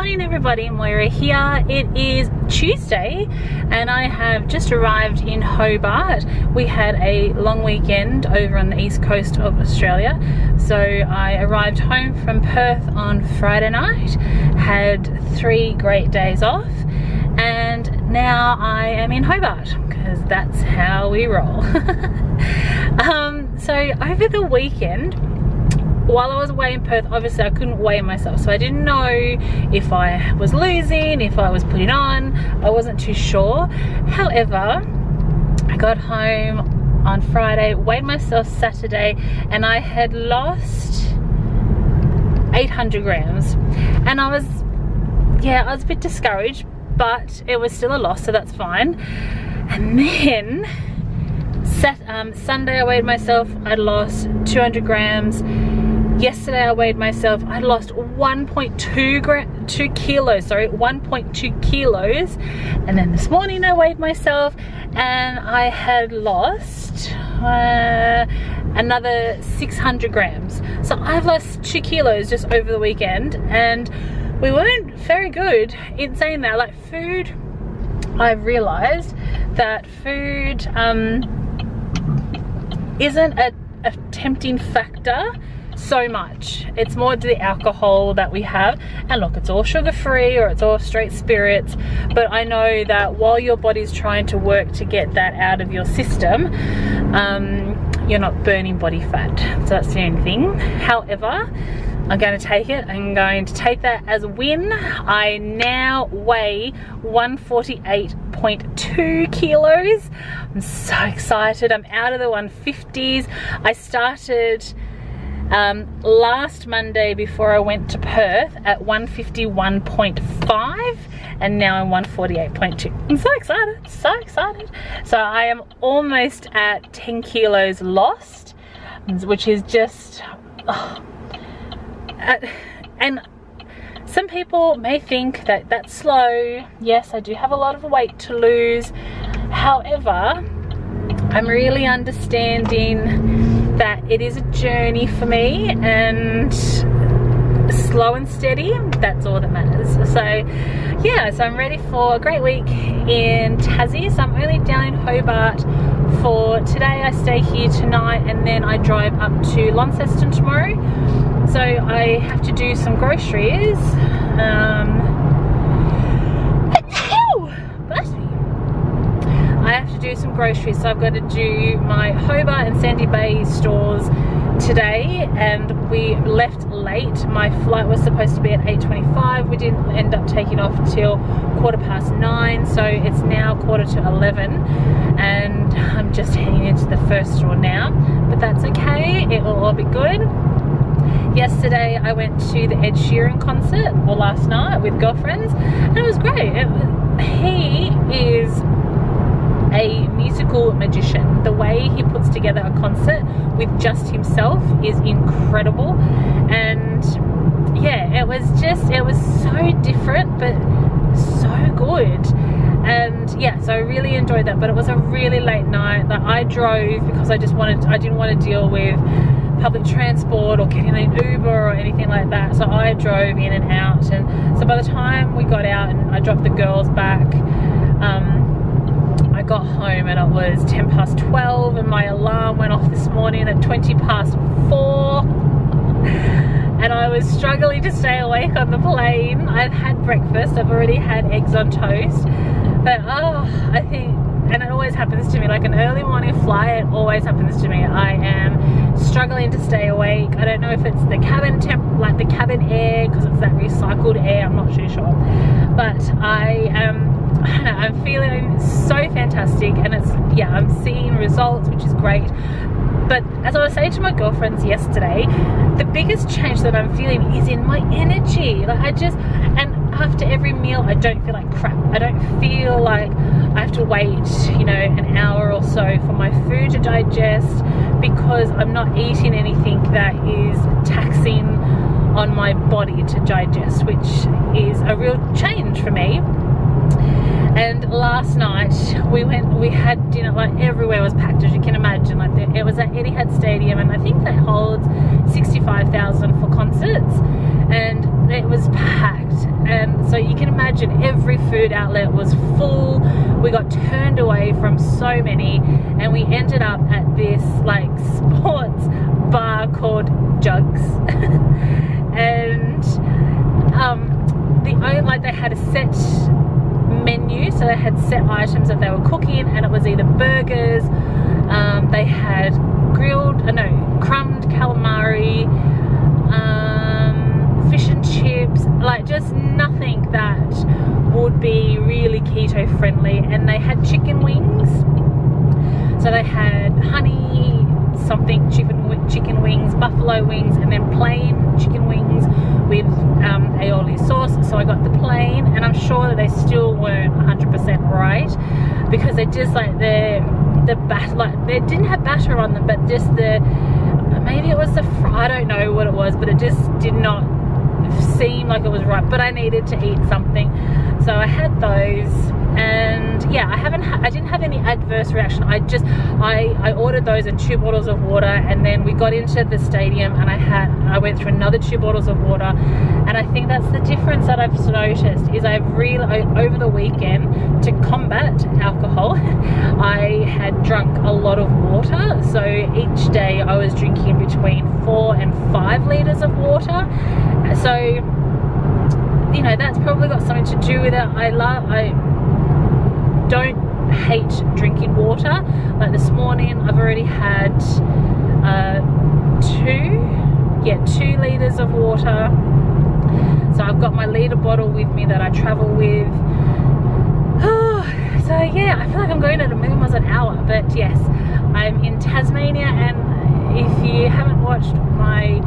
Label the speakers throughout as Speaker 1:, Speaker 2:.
Speaker 1: morning everybody, Moira here. It is Tuesday and I have just arrived in Hobart. We had a long weekend over on the east coast of Australia. So I arrived home from Perth on Friday night, had 3 great days off, and now I am in Hobart because that's how we roll. So over the weekend, while I was away in Perth, obviously I couldn't weigh myself, so I didn't know if I was losing, if I was putting on. I wasn't too sure. However, I got home on Friday, weighed myself Saturday, and I had lost 800 grams. And I was a bit discouraged, but it was still a loss, so that's fine. And then Sunday I weighed myself, I'd lost 200 grams. Yesterday I weighed myself, I lost 1.2 kilos. And then this morning I weighed myself and I had lost another 600 grams. So I've lost 2 kilos just over the weekend, and we weren't very good in saying that. Like food, I've realized that food isn't a tempting factor so much. It's more the alcohol that we have, and look, it's all sugar-free or it's all straight spirits, but I know that while your body's trying to work to get that out of your system, you're not burning body fat, so that's the only thing. However, I'm going to take it. I'm going to take that as a win. I now weigh 148.2 kilos. I'm so excited. I'm out of the 150s. I started last Monday before I went to Perth at 151.5, and now I'm 148.2. I'm so excited, so excited. So I am almost at 10 kilos lost, which is just, and some people may think that that's slow. Yes, I do have a lot of weight to lose. However, I'm really understanding that it is a journey for me, and slow and steady, that's all that matters. So yeah, so I'm ready for a great week in Tassie. So I'm only down in Hobart for today. I stay here tonight and then I drive up to Launceston tomorrow. So I have to do some groceries. I have to do some groceries, so I've got to do my Hobart and Sandy Bay stores today, and we left late. My flight was supposed to be at 8:25. We didn't end up taking off till 9:15, so it's now 11:15, and I'm just heading into the first store now, but that's okay, it will all be good. Yesterday I went to the Ed Sheeran concert, or last night, with girlfriends, and it was great. He is a musical magician. The way he puts together a concert with just himself is incredible, and yeah, it was so different but so good. And yeah, so I really enjoyed that, but it was a really late night. That I drove because I didn't want to deal with public transport or getting an Uber or anything like that, so I drove in and out. And so by the time we got out and I dropped the girls back, I got home and it was 12:10, and my alarm went off this morning at 4:20, and I was struggling to stay awake on the plane. I've had breakfast, I've already had eggs on toast, but I think, and it always happens to me, like an early morning flight, it always happens to me. I am struggling to stay awake. I don't know if it's the cabin like the cabin air, because it's that recycled air, I'm not too sure, but I don't know, I'm feeling so fantastic, and I'm seeing results, which is great. But as I was saying to my girlfriends yesterday, the biggest change that I'm feeling is in my energy. Like and after every meal I don't feel like crap. I don't feel like I have to wait, you know, an hour or so for my food to digest, because I'm not eating anything that is taxing on my body to digest, which is a real change for me. And last night we had dinner, like everywhere was packed, as you can imagine. Like it was at Etihad Stadium, and I think that holds 65,000 for concerts, and it was packed. And imagine every food outlet was full. We got turned away from so many, and we ended up at this like sports bar called Jugs. And they had a set menu, so they had set items that they were cooking, and it was either burgers, they had crumbed calamari, fish and chips, like just nothing that would be really keto friendly. And they had chicken wings, so they had honey something chicken wings, buffalo wings, and then plain chicken wings with aioli sauce. So I got the plain, and I'm sure that they still weren't 100% right, because they just like the batter, like they didn't have batter on them, but just maybe it was I don't know what it was, but it just did not seem like it was right. But I needed to eat something, so I had those. And yeah, I didn't have any adverse reaction. I ordered those and 2 bottles of water, and then we got into the stadium and I went through another 2 bottles of water. And I think that's the difference that I've noticed, is over the weekend, to combat alcohol, I had drunk a lot of water. So each day I was drinking between 4 and 5 litres of water. So, you know, that's probably got something to do with it. I don't hate drinking water. Like this morning I've already had 2 litres of water. So I've got my litre bottle with me that I travel with. So yeah, I feel like I'm going at 1,000,000 miles an hour. But yes, I'm in Tasmania, and if you haven't watched my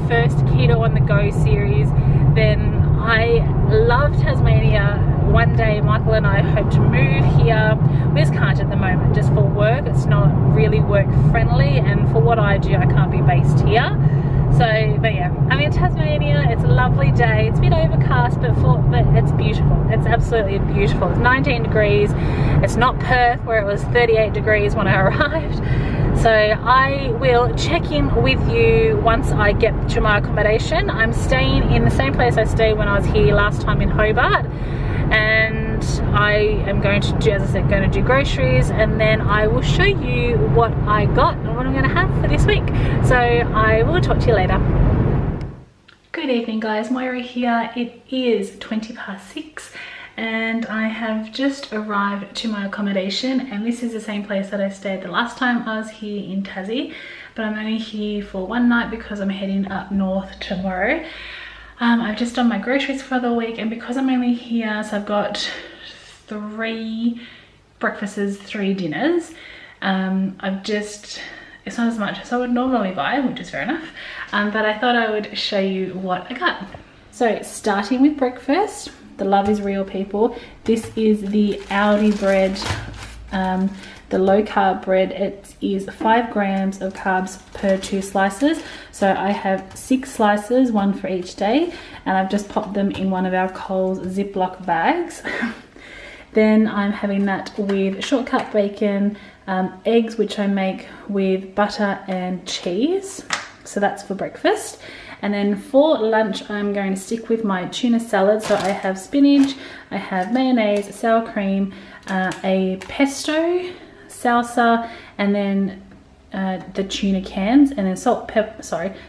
Speaker 1: first Keto on the Go series, then I love Tasmania. One day Michael and I hope to move here. We just can't at the moment, just for work. It's not really work friendly, and for what I do, I can't be based here. So, but yeah, I'm in Tasmania. It's a lovely day. It's a bit overcast, but it's beautiful. It's absolutely beautiful. It's 19 degrees. It's not Perth, where it was 38 degrees when I arrived. So I will check in with you once I get to my accommodation. I'm staying in the same place I stayed when I was here last time in Hobart. And I am going to do, as I said, going to do groceries, and then I will show you what I got and what I'm going to have for this week. So I will talk to you later. Good evening, guys. Moira here. It is 6:20, and I have just arrived to my accommodation, and this is the same place that I stayed the last time I was here in Tassie, but I'm only here for one night because I'm heading up north tomorrow. I've just done my groceries for the week, and because I'm only here, so I've got 3 breakfasts, 3 dinners. It's not as much as I would normally buy, which is fair enough, but I thought I would show you what I got. So starting with breakfast, the love is real, people. This is the Aldi bread, the low carb bread. It is 5 grams of carbs per 2 slices. So I have 6 slices, 1 for each day, and I've just popped them in one of our Coles Ziploc bags. Then I'm having that with shortcut bacon, eggs, which I make with butter and cheese. So that's for breakfast. And then for lunch, I'm going to stick with my tuna salad. So I have spinach, I have mayonnaise, sour cream, a pesto, salsa, and then the tuna cans, and then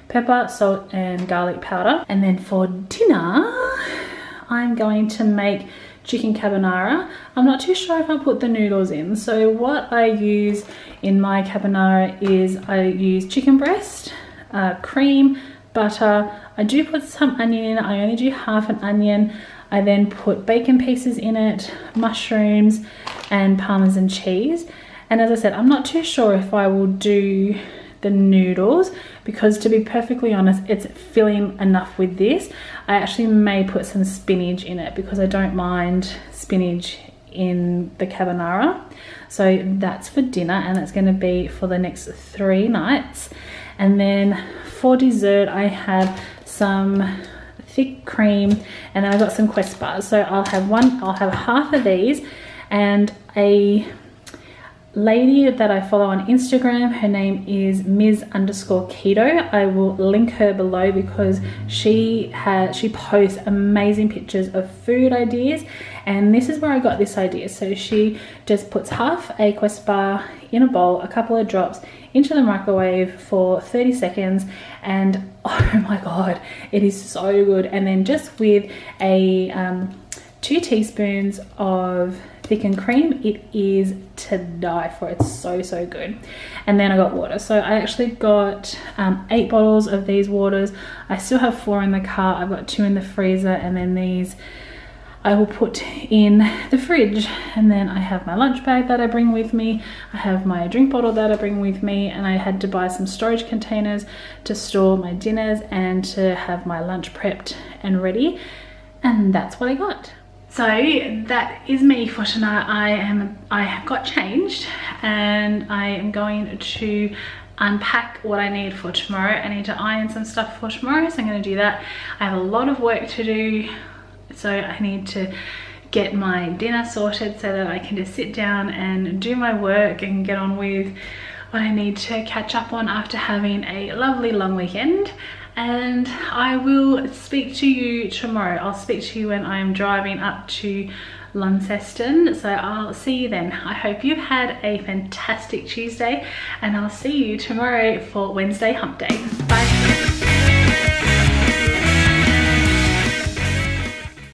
Speaker 1: pepper, salt, and garlic powder. And then for dinner, I'm going to make chicken carbonara. I'm not too sure if I put the noodles in. So what I use in my carbonara is I use chicken breast, cream, butter. I do put some onion in it. I only do half an onion. I then put bacon pieces in it, mushrooms, and Parmesan cheese. And as I said, I'm not too sure if I will do the noodles, because to be perfectly honest, it's filling enough with this. I actually may put some spinach in it because I don't mind spinach in the carbonara. So that's for dinner, and that's going to be for the next 3 nights. And then for dessert, I have some thick cream, and then I got some Quest bars. So I'll have half of these and lady that I follow on Instagram. Her name is Ms_Keto. I will link her below because she posts amazing pictures of food ideas, and this is where I got this idea. So she just puts half a Quest bar in a bowl, a couple of drops into the microwave for 30 seconds, and oh my god, it is so good. And then just with a 2 teaspoons of thickened cream, it is to die for. It's so good. And then I got water, so I actually got 8 bottles of these waters. I still have 4 in the car. I've got 2 in the freezer, and then these I will put in the fridge. And then I have my lunch bag that I bring with me. I have my drink bottle that I bring with me, and I had to buy some storage containers to store my dinners and to have my lunch prepped and ready. And that's what I got. So that is me for tonight. I have got changed, and I am going to unpack what I need for tomorrow. I need to iron some stuff for tomorrow, so I'm going to do that. I have a lot of work to do, so I need to get my dinner sorted so that I can just sit down and do my work and get on with what I need to catch up on after having a lovely long weekend. And I will speak to you tomorrow. I'll speak to you when I am driving up to Launceston, so I'll see you then. I hope you've had a fantastic Tuesday, and I'll see you tomorrow for Wednesday hump day. Bye.